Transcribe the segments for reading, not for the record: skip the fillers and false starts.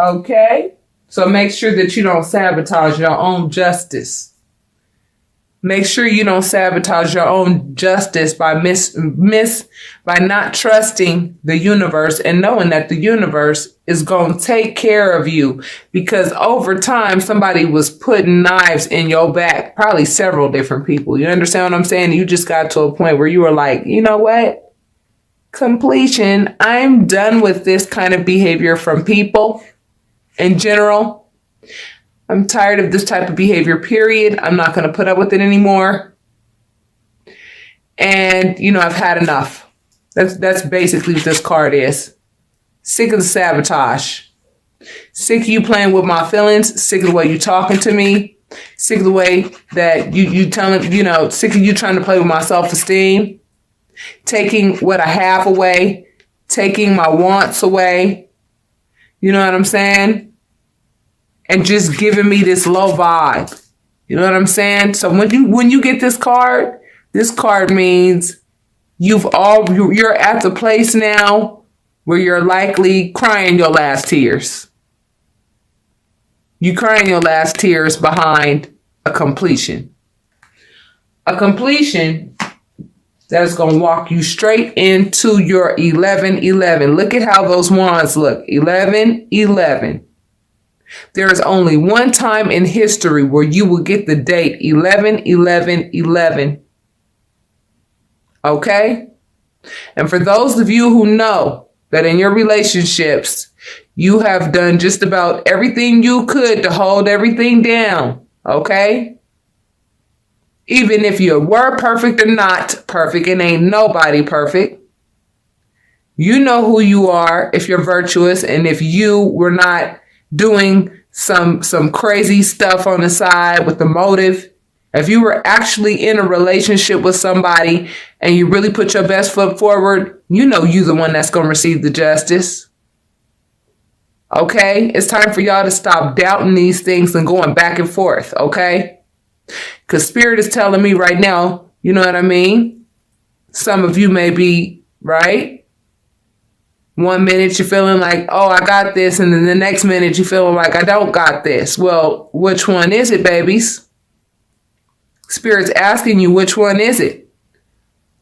Okay? So make sure that you don't sabotage your own justice. Make sure you don't sabotage your own justice by by not trusting the universe and knowing that the universe is going to take care of you, because over time somebody was putting knives in your back, probably several different people. You understand what I'm saying? You just got to a point where you were like, you know what? Completion. I'm done with this kind of behavior from people in general. I'm tired of this type of behavior, period. I'm not going to put up with it anymore. And, I've had enough. That's basically what this card is. Sick of the sabotage. Sick of you playing with my feelings. Sick of the way you talking to me. Sick of the way that you telling, sick of you trying to play with my self-esteem. Taking what I have away. Taking my wants away. You know what I'm saying? And just giving me this low vibe. You know what I'm saying? So when you get this card means you're at the place now where you're likely crying your last tears. You crying your last tears behind a completion. A completion that's going to walk you straight into your 11-11. Look at how those wands look. 11-11. There is only one time in history where you will get the date 11-11-11. Okay? And for those of you who know that in your relationships, you have done just about everything you could to hold everything down. Okay? Even if you were perfect or not perfect, and ain't nobody perfect. You know who you are if you're virtuous, and if you were not doing some crazy stuff on the side with the motive. If you were actually in a relationship with somebody and you really put your best foot forward, you know you're the one that's going to receive the justice. Okay? It's time for y'all to stop doubting these things and going back and forth, okay? Because Spirit is telling me right now, you know what I mean? Some of you may be, right? 1 minute you're feeling like, oh, I got this. And then the next minute you're feeling like, I don't got this. Well, which one is it, babies? Spirit's asking you, which one is it?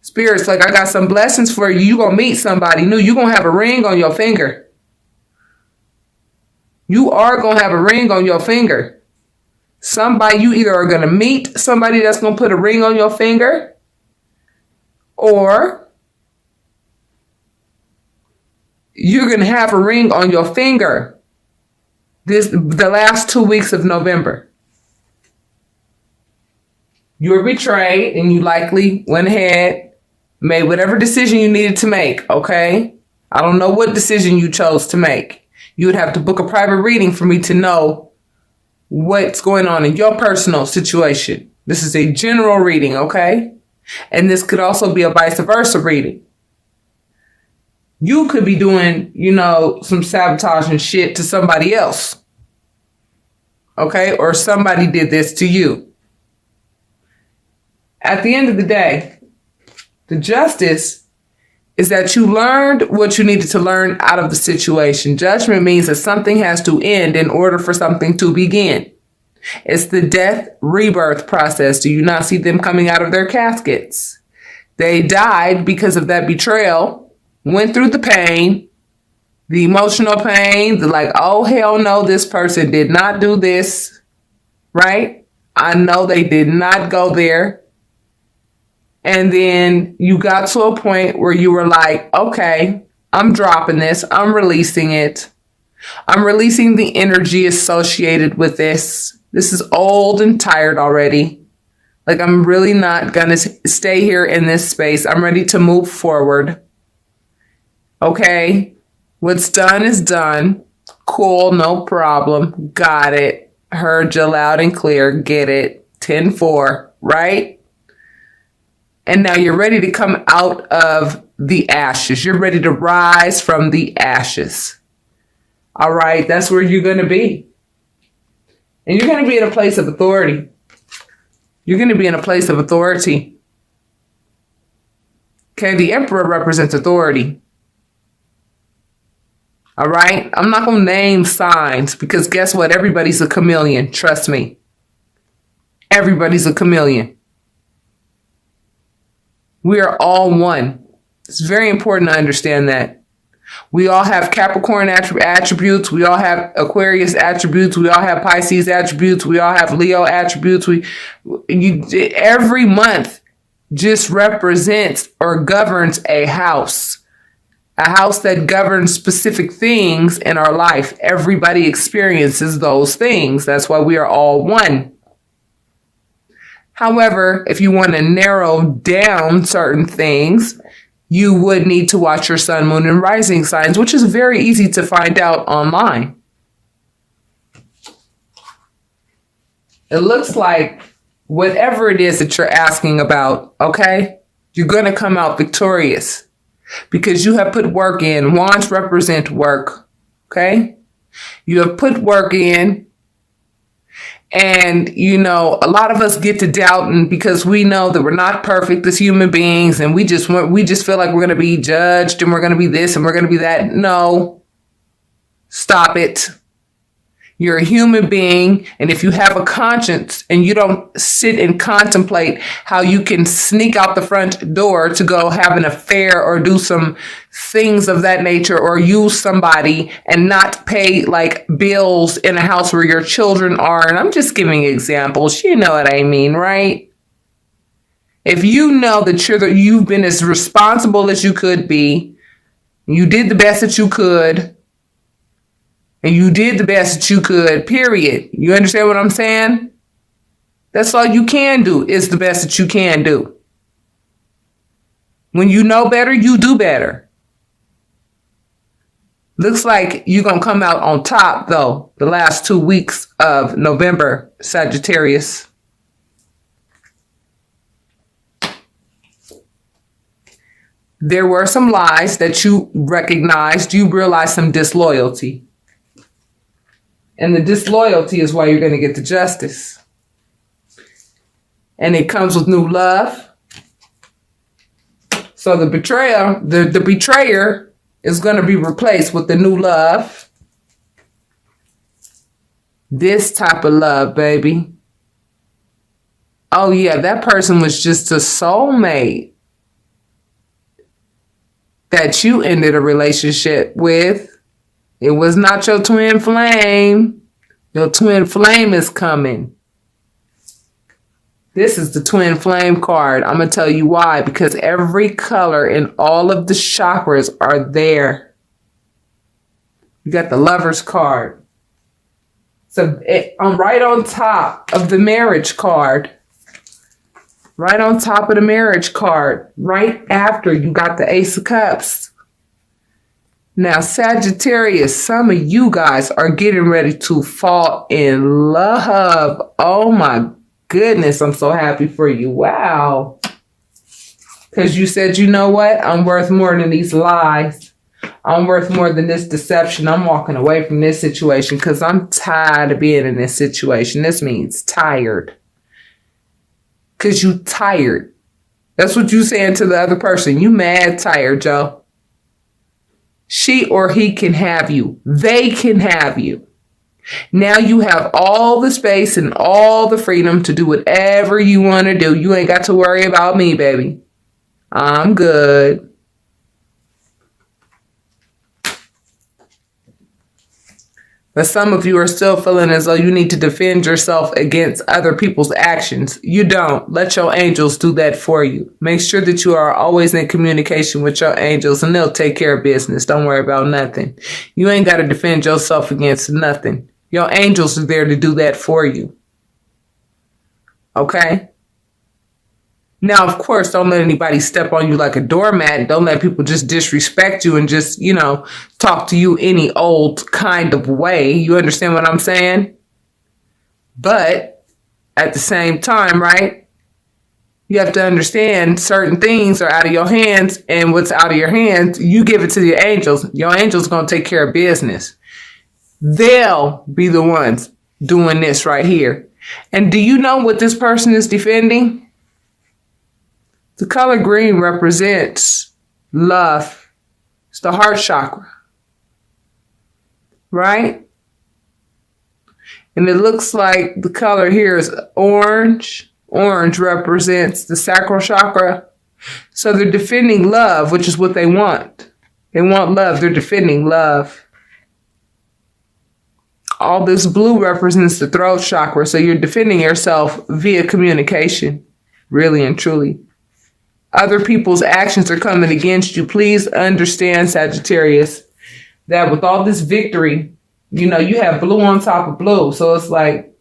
Spirit's like, I got some blessings for you. You're going to meet somebody new. You're going to have a ring on your finger. You are going to have a ring on your finger. Somebody, you either are going to meet somebody that's going to put a ring on your finger, or you're going to have a ring on your finger the last 2 weeks of November. You were betrayed and you likely went ahead, made whatever decision you needed to make, okay? I don't know what decision you chose to make. You would have to book a private reading for me to know what's going on in your personal situation. This is a general reading, okay? And this could also be a vice versa reading. You could be doing, some sabotaging shit to somebody else. Okay? Or somebody did this to you. At the end of the day, the justice is that you learned what you needed to learn out of the situation. Judgment means that something has to end in order for something to begin. It's the death rebirth process. Do you not see them coming out of their caskets? They died because of that betrayal. Went through the pain, the emotional pain, the like, oh, hell no, this person did not do this, right? I know they did not go there. And then you got to a point where you were like, okay, I'm dropping this. I'm releasing it. I'm releasing the energy associated with this. This is old and tired already. Like, I'm really not going to stay here in this space. I'm ready to move forward. Okay, what's done is done. Cool, no problem. Got it. Heard you loud and clear. Get it. 10-4, right? And now you're ready to come out of the ashes. You're ready to rise from the ashes. All right, that's where you're going to be. And you're going to be in a place of authority. You're going to be in a place of authority. Okay, the Emperor represents authority. All right. I'm not going to name signs because guess what? Everybody's a chameleon. Trust me. Everybody's a chameleon. We are all one. It's very important to understand that. We all have Capricorn attributes. We all have Aquarius attributes. We all have Pisces attributes. We all have Leo attributes. Every month just represents or governs a house that governs specific things in our life. Everybody experiences those things. That's why we are all one. However, if you want to narrow down certain things, you would need to watch your sun, moon, and rising signs, which is very easy to find out online. It looks like whatever it is that you're asking about, okay, you're going to come out victorious because you have put work in. Wands represent work, okay? You have put work in. And, you know, a lot of us get to doubting because we know that we're not perfect as human beings. And we just feel like we're going to be judged and we're going to be this and we're going to be that. No, stop it. You're a human being. And if you have a conscience and you don't sit and contemplate how you can sneak out the front door to go have an affair or do some things of that nature or use somebody and not pay like bills in a house where your children are. And I'm just giving examples. You know what I mean, right? If you know that you've been as responsible as you could be, you did the best that you could, and you did the best that you could, period. You understand what I'm saying? That's all you can do is the best that you can do. When you know better, you do better. Looks like you're going to come out on top, though, the last 2 weeks of November, Sagittarius. There were some lies that you recognized. You realized some disloyalty. And the disloyalty is why you're going to get the justice. And it comes with new love. So the betrayer is going to be replaced with the new love. This type of love, baby. Oh yeah, that person was just a soulmate that you ended a relationship with. It was not your twin flame. Your twin flame is coming. This is the twin flame card. I'm going to tell you why. Because every color in all of the chakras are there. You got the Lover's card. So I'm right on top of the marriage card. Right on top of the marriage card. Right after you got the Ace of Cups. Now, Sagittarius, some of you guys are getting ready to fall in love. Oh my goodness, I'm so happy for you. Wow. Because you said, you know what? I'm worth more than these lies. I'm worth more than this deception. I'm walking away from this situation because I'm tired of being in this situation. This means tired. Because you tired. That's what you saying to the other person. You mad tired, Joe. She or he can have you. They can have you. Now you have all the space and all the freedom to do whatever you want to do. You ain't got to worry about me, baby. I'm good. But some of you are still feeling as though you need to defend yourself against other people's actions. You don't. Let your angels do that for you. Make sure that you are always in communication with your angels and they'll take care of business. Don't worry about nothing. You ain't got to defend yourself against nothing. Your angels are there to do that for you. Okay? Now, of course, don't let anybody step on you like a doormat. Don't let people just disrespect you and just, talk to you any old kind of way. You understand what I'm saying? But at the same time, right? You have to understand certain things are out of your hands, and what's out of your hands, you give it to your angels. Your angels going to take care of business. They'll be the ones doing this right here. And do you know what this person is defending? The color green represents love. It's the heart chakra. right? And it looks like the color here is orange. Orange represents the sacral chakra. So they're defending love, which is what they want. They want love. They're defending love. All this blue represents the throat chakra. So you're defending yourself via communication, really and truly. Other people's actions are coming against you. Please understand, Sagittarius, that with all this victory, you know, you have blue on top of blue. So it's like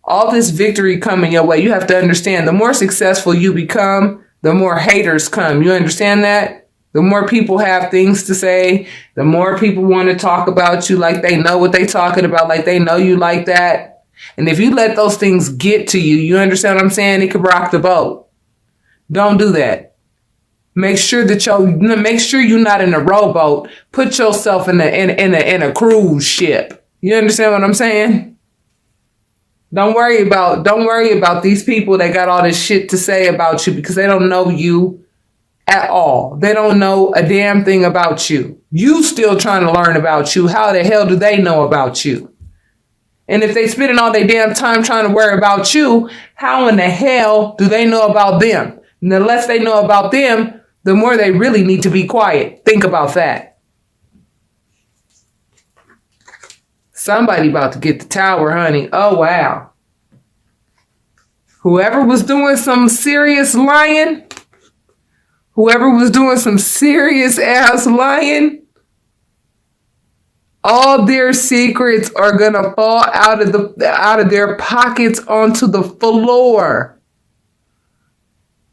all this victory coming your way. You have to understand, the more successful you become, the more haters come. You understand that? The more people have things to say, the more people want to talk about you like they know what they're talking about, like they know you like that. And if you let those things get to you, you understand what I'm saying? It could rock the boat. Don't do that. Make sure you're not in a rowboat. Put yourself in a cruise ship. You understand what I'm saying? Don't worry about these people that got all this shit to say about you, because they don't know you at all. They don't know a damn thing about you. You still trying to learn about you. How the hell do they know about you? And if they spending all their damn time trying to worry about you, how in the hell do they know about them? And the less they know about them, the more they really need to be quiet. Think about that. Somebody about to get the tower, honey. Oh, wow. Whoever was doing some serious lying, whoever was doing some serious ass lying, all their secrets are going to fall out of their pockets onto the floor.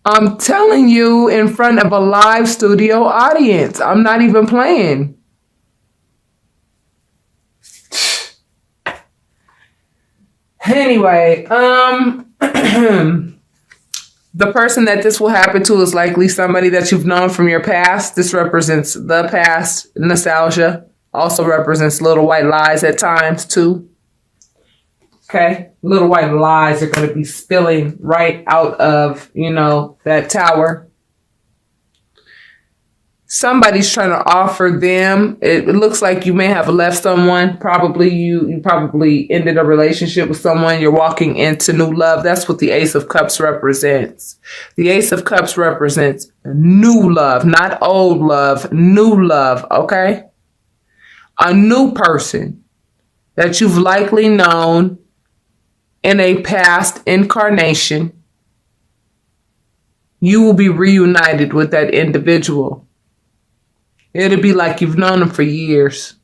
I'm telling you, in front of a live studio audience. I'm not even playing. Anyway, the person that this will happen to is likely somebody that you've known from your past. This represents the past. Nostalgia also represents little white lies at times too. Okay, little white lies are going to be spilling right out of, that tower. Somebody's trying to offer them. It looks like you may have left someone. Probably you probably ended a relationship with someone. You're walking into new love. That's what the Ace of Cups represents. The Ace of Cups represents new love, not old love, new love, okay? A new person that you've likely known in a past incarnation. You will be reunited with that individual. It'll be like you've known them for years.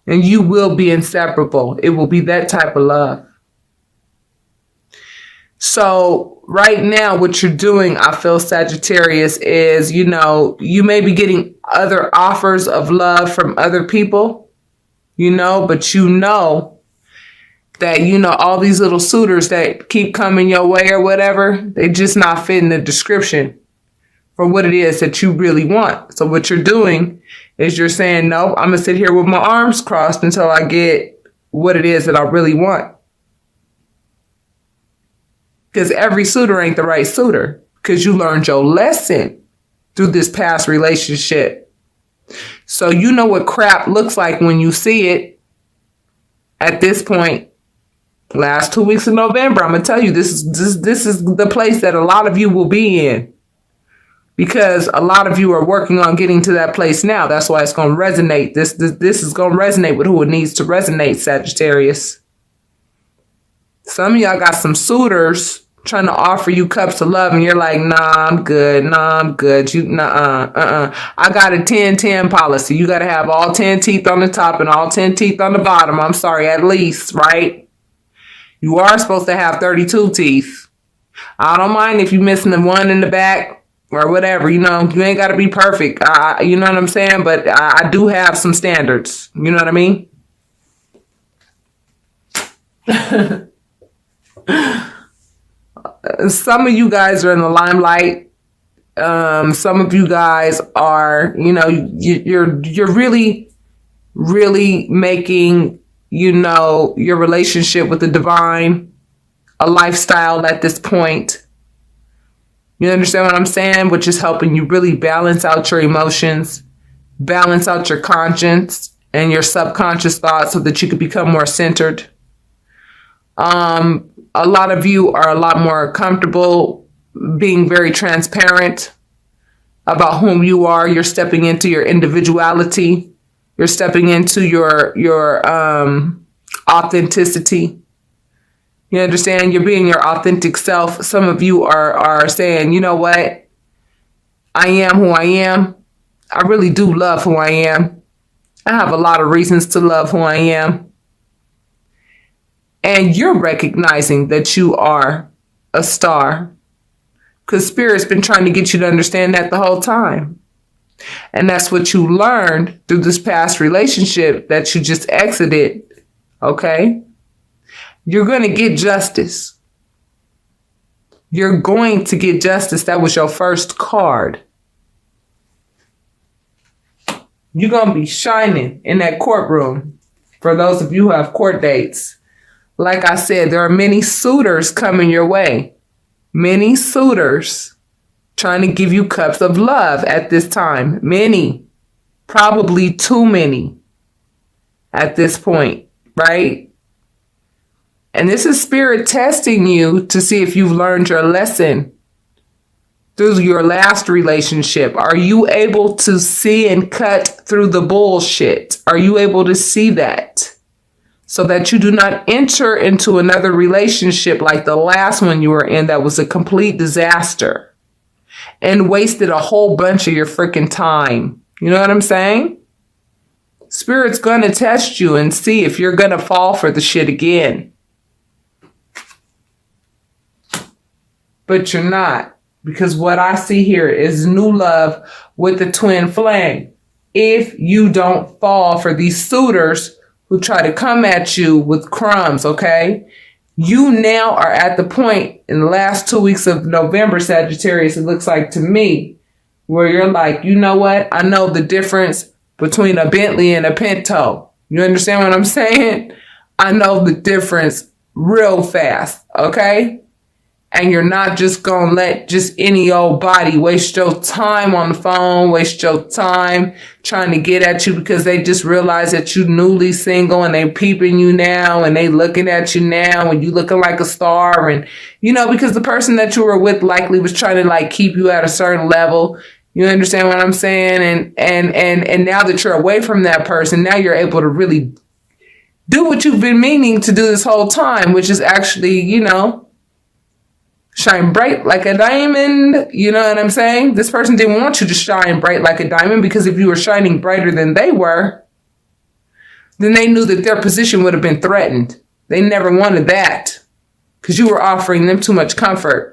And you will be inseparable. It will be that type of love. So right now, what you're doing, I feel, Sagittarius, is, you may be getting other offers of love from other people, but that, all these little suitors that keep coming your way or whatever, they just not fitting the description for what it is that you really want. So what you're doing is you're saying, no, I'm going to sit here with my arms crossed until I get what it is that I really want. Because every suitor ain't the right suitor, because you learned your lesson through this past relationship. So you know what crap looks like when you see it. At this point, last 2 weeks of November, I'm going to tell you, this is the place that a lot of you will be in. Because a lot of you are working on getting to that place now. That's why it's going to resonate. This is going to resonate with who it needs to resonate, Sagittarius. Some of y'all got some suitors trying to offer you cups of love, and you're like, nah, I'm good. Nah, I'm good. I got a 10-10 policy. You got to have all 10 teeth on the top and all 10 teeth on the bottom. I'm sorry, at least, right? You are supposed to have 32 teeth. I don't mind if you're missing the one in the back or whatever. You ain't got to be perfect. You know what I'm saying? But I do have some standards. You know what I mean? Some of you guys are in the limelight. Some of you guys are, you're really, really making, your relationship with the divine a lifestyle at this point. You understand what I'm saying? Which is helping you really balance out your emotions, balance out your conscience and your subconscious thoughts so that you could become more centered. A lot of you are a lot more comfortable being very transparent about whom you are. You're stepping into your individuality. You're stepping into your authenticity. You understand? You're being your authentic self. Some of you are saying, you know what? I am who I am. I really do love who I am. I have a lot of reasons to love who I am. And you're recognizing that you are a star. Because Spirit's been trying to get you to understand that the whole time. And that's what you learned through this past relationship that you just exited. Okay? You're going to get justice. You're going to get justice. That was your first card. You're going to be shining in that courtroom. For those of you who have court dates. Like I said, there are many suitors coming your way. Many suitors trying to give you cups of love at this time. Many. Probably too many at this point, right? And this is Spirit testing you to see if you've learned your lesson through your last relationship. Are you able to see and cut through the bullshit? Are you able to see that? So that you do not enter into another relationship like the last one you were in that was a complete disaster and wasted a whole bunch of your freaking time. You know what I'm saying? Spirit's going to test you and see if you're going to fall for the shit again. But you're not. Because what I see here is new love with the twin flame. If you don't fall for these suitors who try to come at you with crumbs, okay? You now are at the point in the last 2 weeks of November, Sagittarius, it looks like to me, where you're like, you know what? I know the difference between a Bentley and a Pinto. You understand what I'm saying? I know the difference real fast, okay? And you're not just going to let just any old body waste your time on the phone, waste your time trying to get at you because they just realize that you're newly single and they peeping you now and they looking at you now and you looking like a star. And, you know, because the person that you were with likely was trying to like keep you at a certain level. You understand what I'm saying? And now that you're away from that person, now you're able to really do what you've been meaning to do this whole time, which is actually, you know, shine bright like a diamond. You know what I'm saying? This person didn't want you to shine bright like a diamond because if you were shining brighter than they were, then they knew that their position would have been threatened. They never wanted that because you were offering them too much comfort.